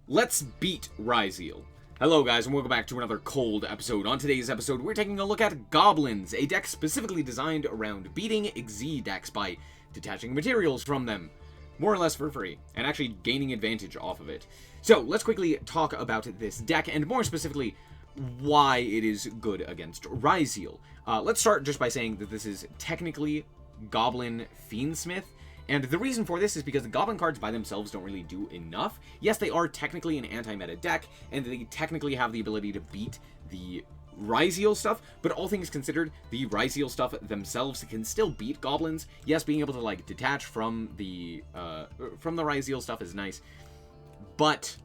Let's beat Ryzeal. Hello guys and welcome back to another cold episode. On today's episode we're taking a look at Goblins, a deck specifically designed around beating Xyz decks by detaching materials from them, more or less for free, and actually gaining advantage off of it. So let's quickly talk about this deck and more specifically why it is good against Ryzeal. Let's start just by saying that this is technically Goblin Fiendsmith. And the reason for this is because the Goblin cards by themselves don't really do enough. Yes, they are technically an anti-meta deck, and they technically have the ability to beat the Ryzeal stuff, but all things considered, the Ryzeal stuff themselves can still beat Goblins. Yes, being able to, like, detach from the Ryzeal stuff is nice, but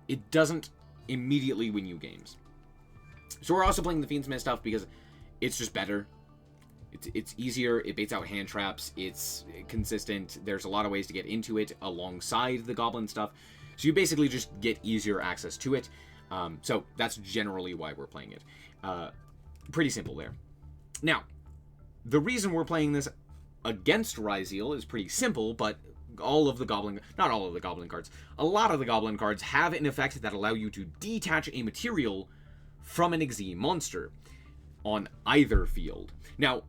it doesn't immediately win you games. So we're also playing the Fiendsmith stuff because it's just better. It's easier, it baits out hand traps, it's consistent, there's a lot of ways to get into it alongside the Goblin stuff, so you basically just get easier access to it, so that's generally why we're playing it. Pretty simple there. Now, the reason we're playing this against Ryzeal is pretty simple, but all of the Goblin, not all of the Goblin cards, a lot of the Goblin cards have an effect that allow you to detach a material from an Xyz monster on either field. Now,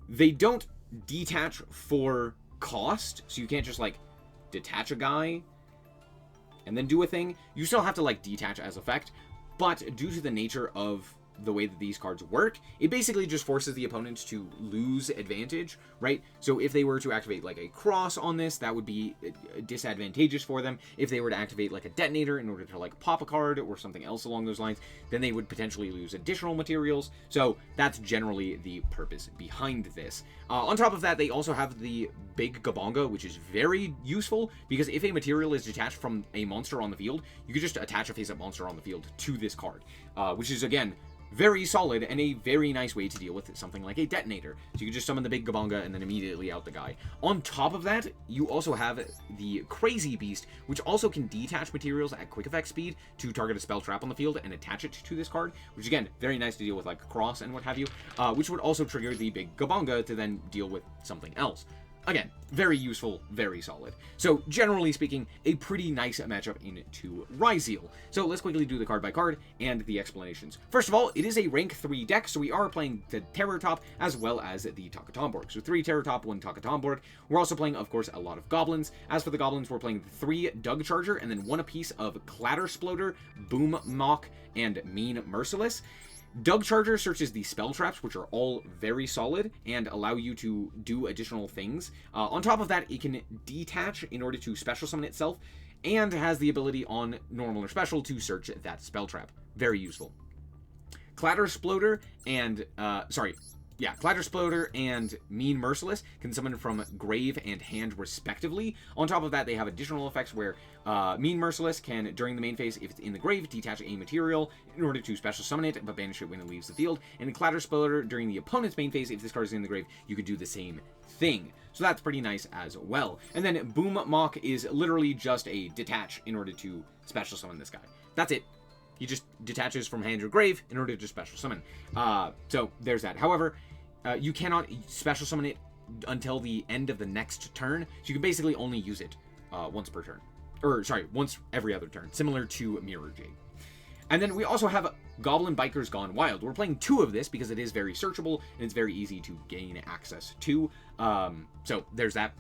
they don't detach for cost, so you can't just, like, detach a guy and then do a thing. You still have to, like, detach as effect, but due to the nature of the way that these cards work, it basically just forces the opponent to lose advantage, right? So if they were to activate, like, a cross on this, that would be disadvantageous for them. If they were to activate, like, a detonator in order to, like, pop a card or something else along those lines, then they would potentially lose additional materials. So that's generally the purpose behind this. On top of that, they also have the big Gabonga, which is very useful, because if a material is detached from a monster on the field, you could just attach a face-up monster on the field to this card, which is, again, very solid and a very nice way to deal with something like a detonator. So you can just summon the big Gabonga and then immediately out the guy. On top of that, you also have the Crazy Beast, which also can detach materials at quick effect speed to target a spell trap on the field and attach it to this card, which again, very nice to deal with, like cross and what have you, which would also trigger the big Gabonga to then deal with something else. Again, very useful, very solid. So, generally speaking, a pretty nice matchup into Ryzeal. So, let's quickly do the card by card and the explanations. First of all, it is a rank 3 deck, so we are playing the Terror Top as well as the Takatomborg. So, 3 Terror Top, 1 Takatomborg. We're also playing, of course, a lot of Goblins. As for the Goblins, we're playing 3 Dug Charger and then 1 apiece of Clatter Sploder, Boom Mock, and Mean Merciless. Dug Charger searches the spell traps, which are all very solid and allow you to do additional things. On top of that, it can detach in order to special summon itself, and has the ability on normal or special to search that spell trap. Very useful. Clatter Sploder and, Clatter Sploder and Mean Merciless can summon from grave and hand respectively. On top of that, they have additional effects where Mean Merciless can, during the main phase, if it's in the grave, detach a material in order to special summon it, but banish it when it leaves the field. And in Clatter Sploder, during the opponent's main phase, if this card is in the grave, you could do the same thing. So that's pretty nice as well. And then Boom Mock is literally just a detach in order to special summon this guy. That's it. He just detaches from hand or grave in order to special summon. So there's that. However, you cannot special summon it until the end of the next turn, so you can basically only use it once per turn. Once every other turn, similar to Mirror Jade. And then we also have Goblin Bikers Gone Wild. We're playing 2 of this because it is very searchable and it's very easy to gain access to. So there's that.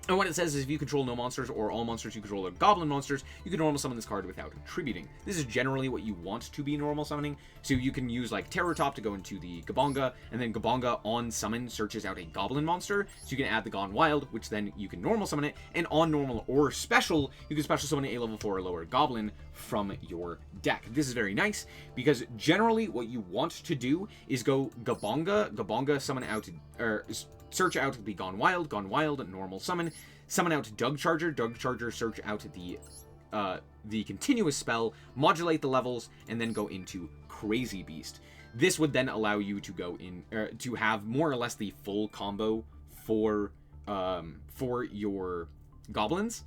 And what it says is if you control no monsters or all monsters you control are Goblin monsters, you can normal summon this card without attributing. This is generally what you want to be normal summoning, so you can use like Terror Top to go into the Gabonga, and then Gabonga on summon searches out a Goblin monster, so you can add the Gone Wild, which then you can normal summon it, and on normal or special, you can special summon a level 4 or lower Goblin from your deck. This is very nice, because generally what you want to do is go Gabonga summon out, or search out the Gone Wild, normal summon out Dug Charger, search out the continuous spell, modulate the levels, and then go into Crazy Beast. This would then allow you to go in, to have more or less the full combo for your Goblins.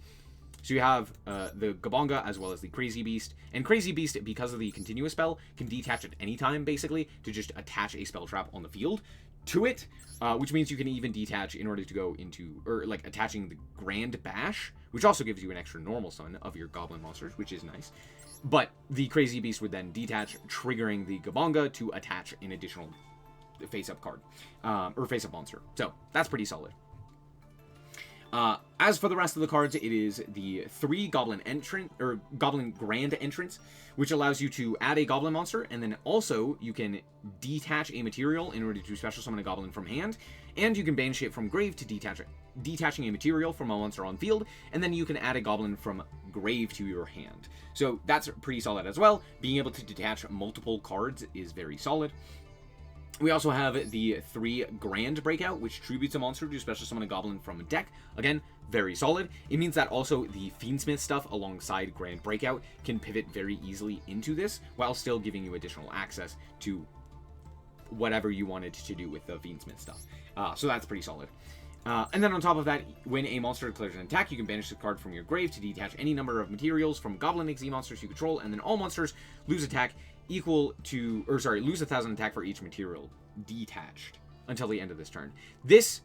So you have the Gabonga as well as the Crazy Beast. And Crazy Beast, because of the continuous spell, can detach at any time, basically, to just attach a spell trap on the field to it, which means you can even detach in order to go into, or like attaching the Grand Bash, which also gives you an extra normal stun of your Goblin monsters, which is nice. But the Crazy Beast would then detach, triggering the Gabonga to attach an additional face-up card, or face-up monster. So that's pretty solid. As for the rest of the cards, it is the 3 Goblin entrant, or Goblin Grand Entrance, which allows you to add a Goblin monster, and then also you can detach a material in order to special summon a Goblin from hand, and you can banish it from grave to detach it, detaching a material from a monster on field, and then you can add a Goblin from grave to your hand. So that's pretty solid as well. Being able to detach multiple cards is very solid. We also have the 3 Grand Breakout, which tributes a monster to special summon a Goblin from a deck. Again, very solid. It means that also the Fiendsmith stuff alongside Grand Breakout can pivot very easily into this, while still giving you additional access to whatever you wanted to do with the Fiendsmith stuff. So that's pretty solid. And then on top of that, when a monster declares an attack, you can banish the card from your grave to detach any number of materials from Goblin XZ monsters you control, and then all monsters lose attack equal to, or sorry, lose 1,000 attack for each material detached until the end of this turn. This,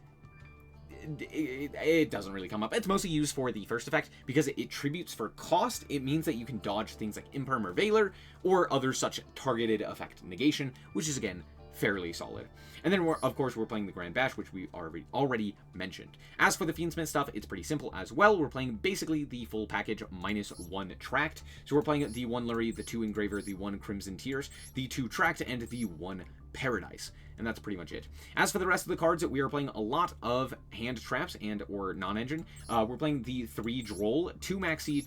it doesn't really come up. It's mostly used for the first effect because it tributes for cost. It means that you can dodge things like Imperm or Veiler or other such targeted effect negation, which is again fairly solid. And then, of course, we're playing the Grand Bash, which we already mentioned. As for the Fiendsmith stuff, it's pretty simple as well. We're playing basically the full package -1 Tract. So we're playing the 1 Lurie, the 2 Engraver, the 1 Crimson Tears, the 2 Tract, and the 1 Paradise. And that's pretty much it. As for the rest of the cards, we are playing a lot of hand traps and or non-engine. We're playing the 3 Droll, 2 Maxi,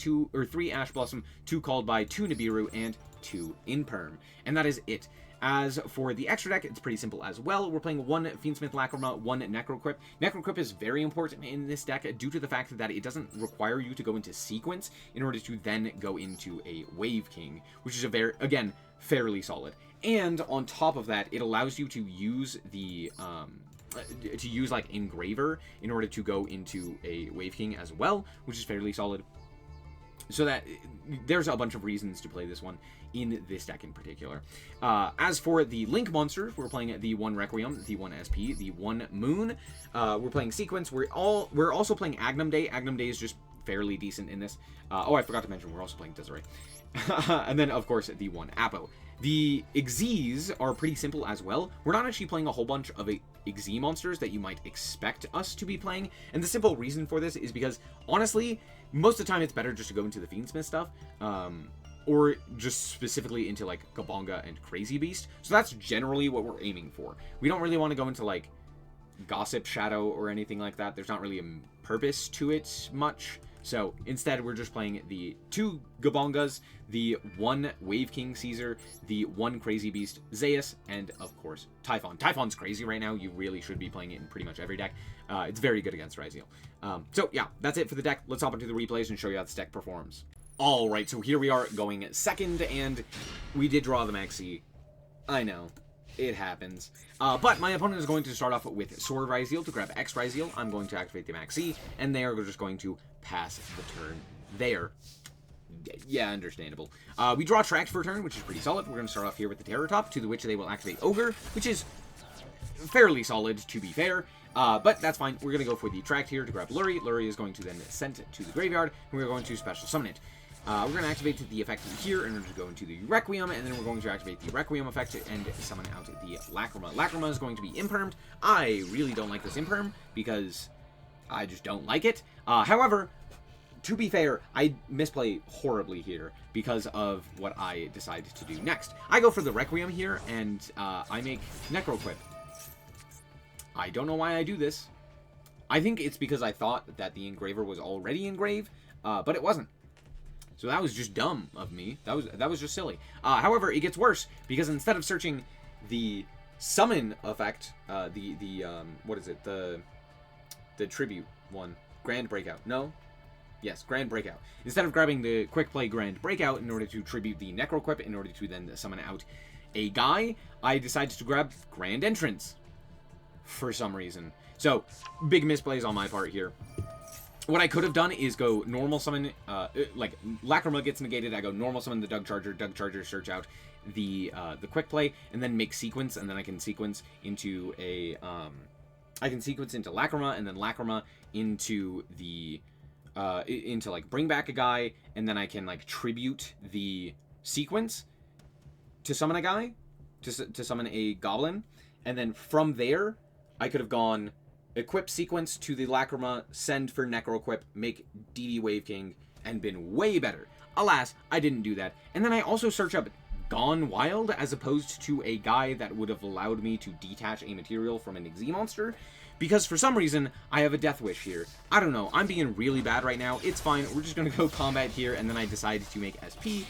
3 Ash Blossom, 2 Called By, 2 Nibiru, and 2 Imperm. And that is it. As for the extra deck, it's pretty simple as well. We're playing 1 Fiendsmith Lacrima, 1 Necroquip. Necroquip is very important in this deck due to the fact that it doesn't require you to go into sequence in order to then go into a Wave King, which is again, fairly solid. And on top of that, it allows you to use the like Engraver in order to go into a Wave King as well, which is fairly solid. So that there's a bunch of reasons to play this one in this deck in particular. As for the Link monsters, we're playing the 1 Requiem, the 1 SP, the 1 Moon. We're playing Sequence. We're also playing Agnum Day. Agnum Day is just fairly decent in this. Oh, I forgot to mention we're also playing Desiree. And then, of course, the 1 Apo. The Xyzs are pretty simple as well. We're not actually playing a whole bunch of Xyz monsters that you might expect us to be playing. And the simple reason for this is because, honestly, most of the time it's better just to go into the Fiendsmith stuff. Or just specifically into, like, Gabonga and Crazy Beast. So that's generally what we're aiming for. We don't really want to go into, like, Gossip Shadow or anything like that. There's not really a purpose to it much. So instead, we're just playing the 2 Gabongas, the 1 Wave King Caesar, the 1 Crazy Beast Zeus, and of course, Typhon. Typhon's crazy right now. You really should be playing it in pretty much every deck. It's very good against Ryzeal. So yeah, that's it for the deck. Let's hop into the replays and show you how this deck performs. Alright, so here we are going second, and we did draw the Maxi. I know. It happens. But my opponent is going to start off with Sword Ryzeal to grab X Ryzeal. I'm going to activate the Maxi, and they are just going to pass the turn there. Yeah, understandable. We draw Tract for a turn, which is pretty solid. We're going to start off here with the Terror Top, to which they will activate Ogre, which is fairly solid, to be fair. But that's fine. We're going to go for the Tract here to grab Lurie. Lurie is going to then send it to the graveyard, and we're going to special summon it. We're going to activate the effect here in order to go into the Requiem, and then we're going to activate the Requiem effect and summon out the Lacrima. Lacrima is going to be Impermed. I really don't like this Imperm, because I just don't like it. However, to be fair, I misplay horribly here because of what I decide to do next. I go for the Requiem here, and I make Necroquip. I don't know why I do this. I think it's because I thought that the Engraver was already engraved, but it wasn't. So that was just dumb of me. That was just silly. However, it gets worse because instead of searching the summon effect, what is it? The tribute one, Grand Breakout. No, yes, Grand Breakout. Instead of grabbing the quick play Grand Breakout in order to tribute the Necroquip in order to then summon out a guy, I decided to grab Grand Entrance for some reason. So big misplays on my part here. What I could have done is go normal summon, like, Lacrima gets negated, I go normal summon the Doug Charger, search out the quick play, and then make sequence, and then I can sequence into a, I can sequence into Lacrima, and then Lacrima into the, into, like, bring back a guy, and then I can, like, tribute the sequence to summon a guy, to summon a Goblin, and then from there, I could have gone equip sequence to the Lacrima, send for Necroequip, make DD Wave King, and been way better. Alas, I didn't do that. And then I also search up Gone Wild as opposed to a guy that would have allowed me to detach a material from an Xyz monster, because for some reason, I have a Death Wish here. I don't know, I'm being really bad right now. It's fine, we're just gonna go combat here, and then I decided to make SP,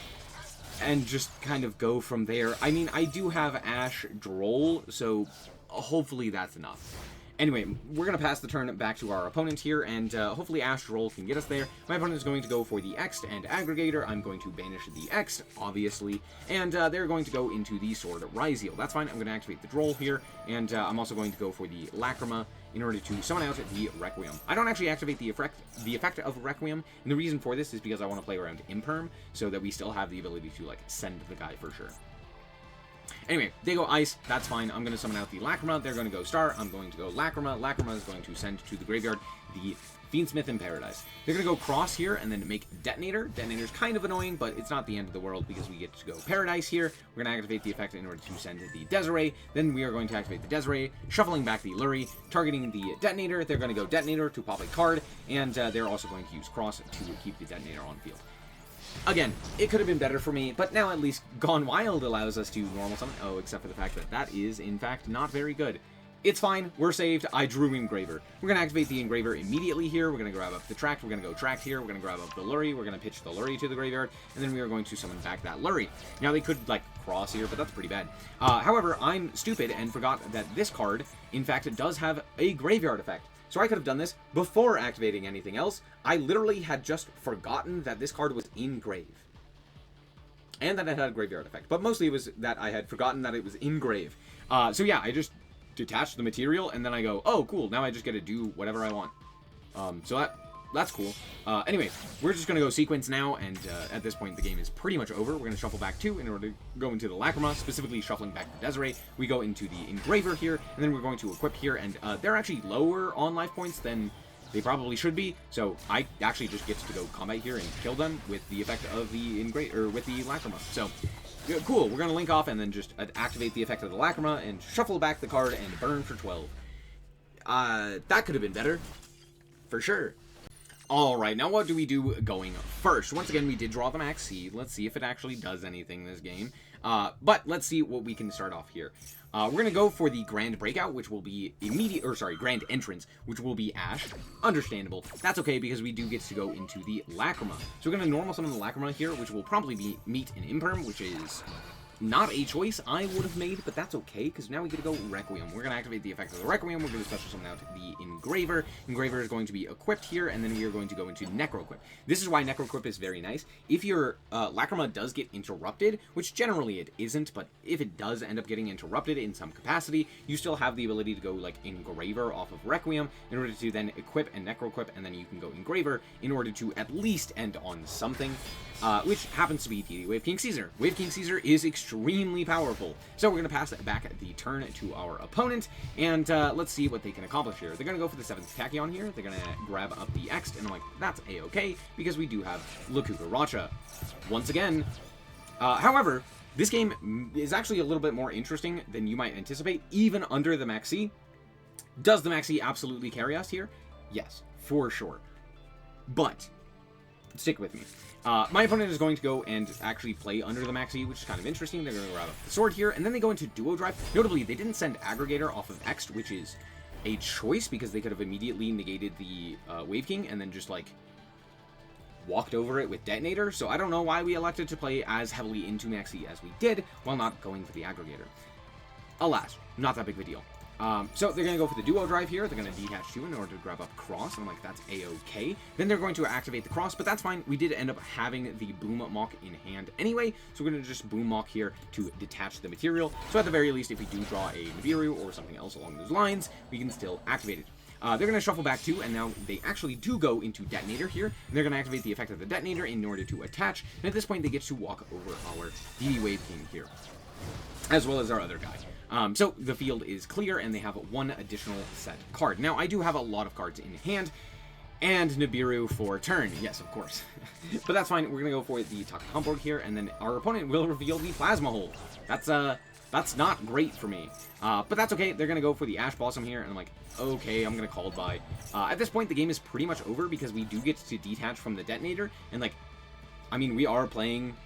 and just kind of go from there. I mean, I do have Ash Droll, so hopefully that's enough. Anyway, we're going to pass the turn back to our opponent here, and hopefully Ash Droll can get us there. My opponent is going to go for the Ext and Aggregator. I'm going to banish the Ext, obviously, and they're going to go into the Sword Ryzeal. That's fine, I'm going to activate the Droll here, and I'm also going to go for the Lacrima in order to summon out the Requiem. I don't actually activate the effect of Requiem, and the reason for this is because I want to play around Imperm, so that we still have the ability to, like, send the guy for sure. Anyway, they go Ice, that's fine. I'm going to summon out the Lacrima, they're going to go Star, I'm going to go Lacrima. Lacrima is going to send to the graveyard the Fiendsmith in Paradise. They're going to go Cross here and then make Detonator. Detonator's kind of annoying, but it's not the end of the world because we get to go Paradise here. We're going to activate the effect in order to send the Desiree. Then we are going to activate the Desiree, shuffling back the Lurie, targeting the Detonator. They're going to go Detonator to pop a card, and they're also going to use Cross to keep the Detonator on field. Again, it could have been better for me, but now at least Gone Wild allows us to normal summon. Oh, except for the fact that that is, in fact, not very good. It's fine, we're saved, I drew Engraver. We're going to activate the Engraver immediately here, we're going to grab up the Tract, we're going to go Tract here, we're going to grab up the Lurie, we're going to pitch the Lurie to the graveyard, and then we are going to summon back that Lurie. Now they could, like, Cross here, but that's pretty bad. However, I'm stupid and forgot that this card, in fact, it does have a graveyard effect. So I could have done this before activating anything else. I literally had just forgotten that this card was in grave. And that it had a graveyard effect. But mostly it was that I had forgotten that it was in grave. So yeah, I just detached the material, and then I go, oh, cool, now I just get to do whatever I want. So that's cool. Anyway, we're just going to go sequence now, and at this point the game is pretty much over. We're going to shuffle back 2 in order to go into the Lacrima, specifically shuffling back the Desiree. We go into the Engraver here, and then we're going to equip here, and they're actually lower on life points than they probably should be, so I actually just get to go combat here and kill them with the effect of the with the Lacrima. So, cool, we're going to link off and then just activate the effect of the Lacrima and shuffle back the card and burn for 12. That could have been better, for sure. Alright, now what do we do going first? Once again, we did draw the Max Seed. Let's see if it actually does anything this game. But let's see what we can start off here. We're going to go for the Grand Breakout, which will be Grand Entrance, which will be Ash. Understandable. That's okay, because we do get to go into the Lacrima. So we're going to normal summon the Lacrima here, which will probably be Meet an Imperm, which is not a choice I would have made, but that's okay, because now we get to go Requiem. We're going to activate the effect of the Requiem. We're going to special summon out the Engraver. Engraver is going to be equipped here, and then we are going to go into Necroequip. This is why Necroequip is very nice. If your Lacrima does get interrupted, which generally it isn't, but if it does end up getting interrupted in some capacity, you still have the ability to go, like, Engraver off of Requiem in order to then equip and Necroequip, and then you can go Engraver in order to at least end on something. Which happens to be the Wave King Caesar. Wave King Caesar is extremely powerful. So we're going to pass it back the turn to our opponent, and let's see what they can accomplish here. They're going to go for the 7th Tachyon here. They're going to grab up the Ext, and I'm like, that's A-okay, because we do have Lakuga Racha. Once again, however, this game is actually a little bit more interesting than you might anticipate, even under the Maxi. Does the Maxi absolutely carry us here? Yes, for sure. But stick with me. My opponent is going to go and actually play under the Maxi, which is kind of interesting. They're going to grab up the sword here, and then they go into Duo Drive. Notably, they didn't send Aggregator off of Ext, which is a choice, because they could have immediately negated the Wave King and then just, like, walked over it with Detonator. So I don't know why we elected to play as heavily into Maxi as we did, while not going for the Aggregator. Alas, not that big of a deal. So they're going to go for the Duo Drive here. They're going to detach 2 in order to grab up Cross. I'm like, that's A-okay. Then they're going to activate the Cross, but that's fine. We did end up having the Boom Mock in hand anyway, so we're going to just Boom Mock here to detach the material. So at the very least, if we do draw a Nibiru or something else along those lines, we can still activate it. They're going to shuffle back 2, and now they actually do go into Detonator here, and they're going to activate the effect of the Detonator in order to attach, and at this point they get to walk over our DD Wave King here, as well as our other guy. So the field is clear, and they have 1 additional set card. Now, I do have a lot of cards in hand, and Nibiru for turn. Yes, of course. But that's fine. We're going to go for the Takatomborg here, and then our opponent will reveal the Plasma Hole. That's not great for me. But that's okay. They're going to go for the Ash Blossom here, and I'm like, okay, I'm going to call it by. At this point, the game is pretty much over because we do get to detach from the Detonator, and, like, I mean, we are playing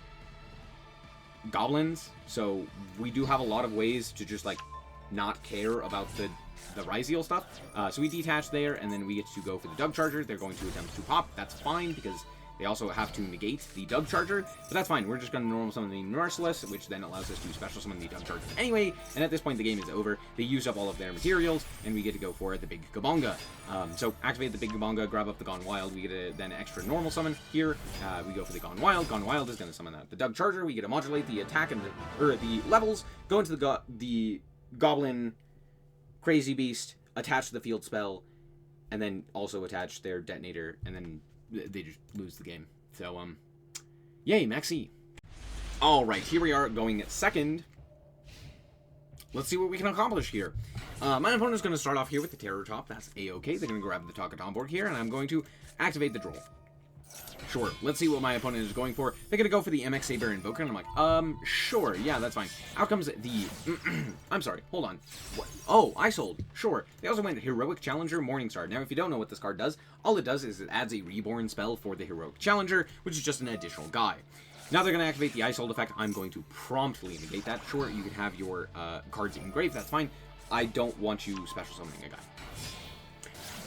Goblins, so we do have a lot of ways to just, like, not care about the Ryzeal stuff. So we detach there, and then we get to go for the Dug Charger. They're going to attempt to pop. That's fine, because they also have to negate the Dug Charger, but that's fine. We're just going to normal summon the Merciless, which then allows us to special summon the Dug Charger anyway, and at this point the game is over. They use up all of their materials, and we get to go for the Big Gabonga. So activate the Big Gabonga, grab up the Gone Wild, we get a then extra normal summon here. We go for the Gone Wild. Gone Wild is going to summon the Dug Charger. We get to modulate the attack and the levels, go into the Goblin Crazy Beast, attach the field spell, and then also attach their Detonator, and then they just lose the game. So, yay, Maxi. Alright, here we are going second. Let's see what we can accomplish here. My opponent's going to start off here with the Terror Top. That's A-okay. They're going to grab the Takatomborg here, and I'm going to activate the Droll. Sure, let's see what my opponent is going for. They're gonna go for the MX Saber Invoker, and I'm like, sure, yeah, that's fine. Out comes the, I'm sorry, hold on. What? Oh, I sold, sure. They also went Heroic Challenger Morningstar. Now, if you don't know what this card does, all it does is it adds a Reborn spell for the Heroic Challenger, which is just an additional guy. Now they're going to activate the Isold effect. I'm going to promptly negate that. Sure, you can have your cards engraved, that's fine. I don't want you special summoning a guy.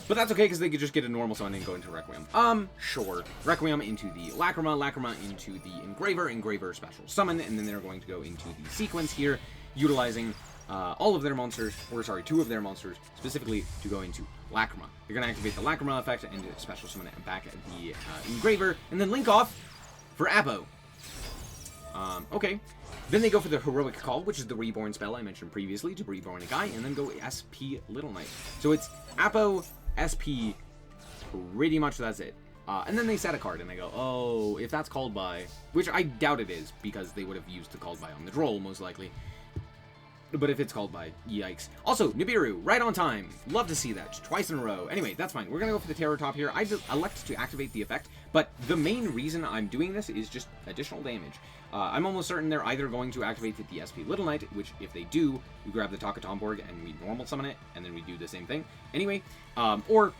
But that's okay, because they could just get a normal summon and go into Requiem. Sure. Requiem into the Lacrima, Lacrima into the Engraver, Engraver special summon, and then they're going to go into the sequence here, utilizing all of their monsters, or sorry, 2 of their monsters, specifically to go into Lacrima. They're going to activate the Lacrima effect and special summon it back at the Engraver, and then link off for Apo. Okay. Then they go for the Heroic Call, which is the Reborn spell I mentioned previously, to reborn a guy, and then go SP Little Knight. So it's Apo, SP, pretty much that's it. And then they set a card, and they go, oh, if that's called by, which I doubt it is, because they would have used the called by on the Droll, most likely. But if it's called by, yikes. Also, Nibiru, right on time. Love to see that, twice in a row. Anyway, that's fine. We're going to go for the Terror Top here. I elect to activate the effect, but the main reason I'm doing this is just additional damage. I'm almost certain they're either going to activate the SP Little Knight, which if they do, we grab the Takatomborg and we normal summon it, and then we do the same thing. Anyway, or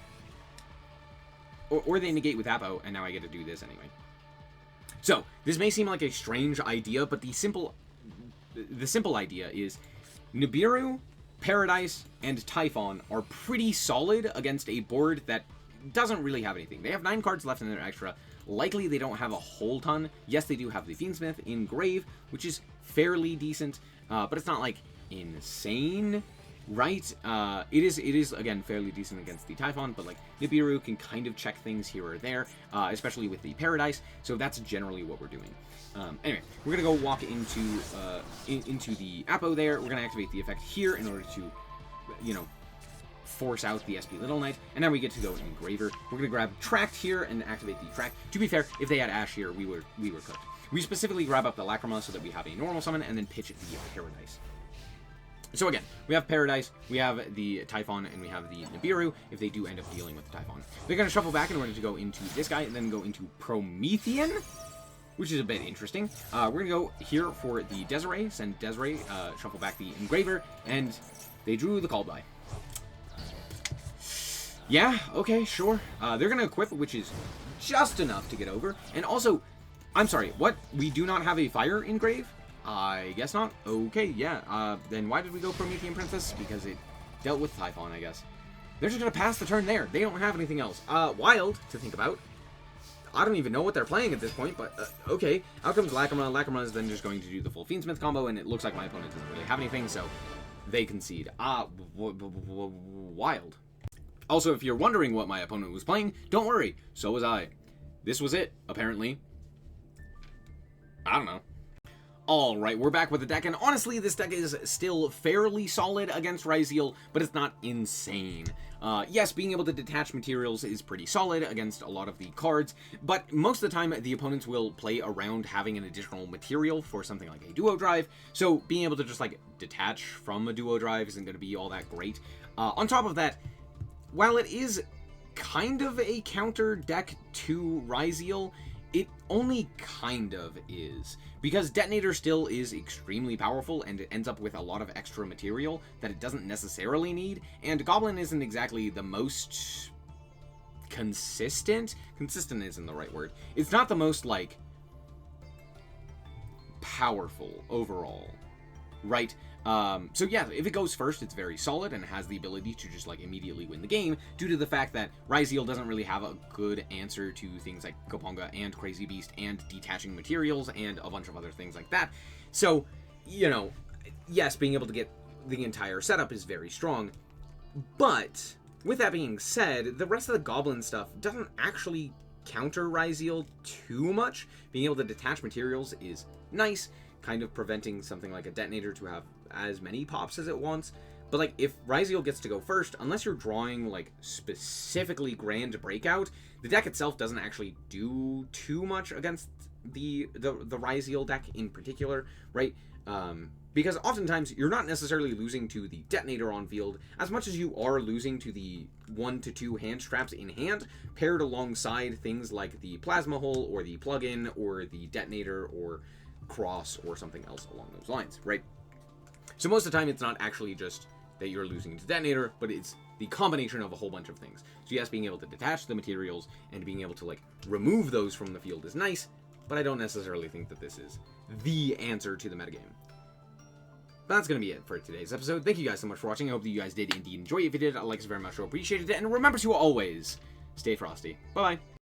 they negate with Apo, and now I get to do this anyway. So, this may seem like a strange idea, but the simple idea is Nibiru, Paradise, and Typhon are pretty solid against a board that doesn't really have anything. They have 9 cards left in their extra. Likely they don't have a whole ton. Yes, they do have the Fiendsmith in Grave, which is fairly decent, but it's not like insane, right? It is again fairly decent against the Typhon, but like Nibiru can kind of check things here or there, especially with the Paradise. So that's generally what we're doing. Anyway, we're gonna go walk into the Apo there. We're gonna activate the effect here in order to, you know, force out the SP Little Knight, and now we get to go Engraver. We're gonna grab Tract here and activate the Tract. To be fair, if they had Ash here, we were cooked. We specifically grab up the Lacrima so that we have a normal summon, and then pitch the Paradise. So again, we have Paradise, we have the Typhon, and we have the Nibiru, if they do end up dealing with the Typhon. They're gonna shuffle back in order to go into this guy, and then go into Promethean, which is a bit interesting. We're gonna go here for the Desiree, send Desiree, shuffle back the Engraver, and they drew the call by. Yeah, okay, sure. They're gonna equip, which is just enough to get over. And also, I'm sorry, what? We do not have a fire engrave? I guess not. Okay, yeah. Then why did we go Promethean Princess? Because it dealt with Typhon, I guess. They're just gonna pass the turn there. They don't have anything else. Wild to think about. I don't even know what they're playing at this point, but okay. Out comes Lacrima. Lacrima is then just going to do the full Fiendsmith combo, and it looks like my opponent doesn't really have anything, so they concede. Wild. Also, if you're wondering what my opponent was playing, don't worry, so was I. This was it, apparently. I don't know. Alright, we're back with the deck, and honestly, this deck is still fairly solid against Ryzeal, but it's not insane. Yes, being able to detach materials is pretty solid against a lot of the cards, but most of the time, the opponents will play around having an additional material for something like a duo drive, so being able to just, like, detach from a duo drive isn't going to be all that great. On top of that, while it is kind of a counter deck to Ryzeal, it only kind of is, because Detonator still is extremely powerful and it ends up with a lot of extra material that it doesn't necessarily need, and Goblin isn't exactly the most consistent. Consistent isn't the right word. It's not the most, like, powerful overall, right? So yeah, if it goes first, it's very solid and has the ability to just, like, immediately win the game, due to the fact that Ryzeal doesn't really have a good answer to things like Goponga and Crazy Beast and detaching materials and a bunch of other things like that. So, you know, yes, being able to get the entire setup is very strong, but with that being said, the rest of the Goblin stuff doesn't actually counter Ryzeal too much. Being able to detach materials is nice, kind of preventing something like a Detonator to have as many pops as it wants. But, like, if Ryzeal gets to go first, unless you're drawing, like, specifically Grand Breakout, the deck itself doesn't actually do too much against the Ryzeal deck in particular, right? Because oftentimes you're not necessarily losing to the Detonator on field as much as you are losing to the 1 to 2 hand traps in hand, paired alongside things like the Plasma Hole or the Plugin or the Detonator or Cross or something else along those lines, right? So most of the time it's not actually just that you're losing to Detonator, but it's the combination of a whole bunch of things. So yes, being able to detach the materials and being able to, like, remove those from the field is nice, but I don't necessarily think that this is the answer to the metagame. But that's going to be it for today's episode. Thank you guys so much for watching. I hope that you guys did indeed enjoy it. If you did, I like it very much, so appreciated it. And remember to always stay frosty. Bye-bye.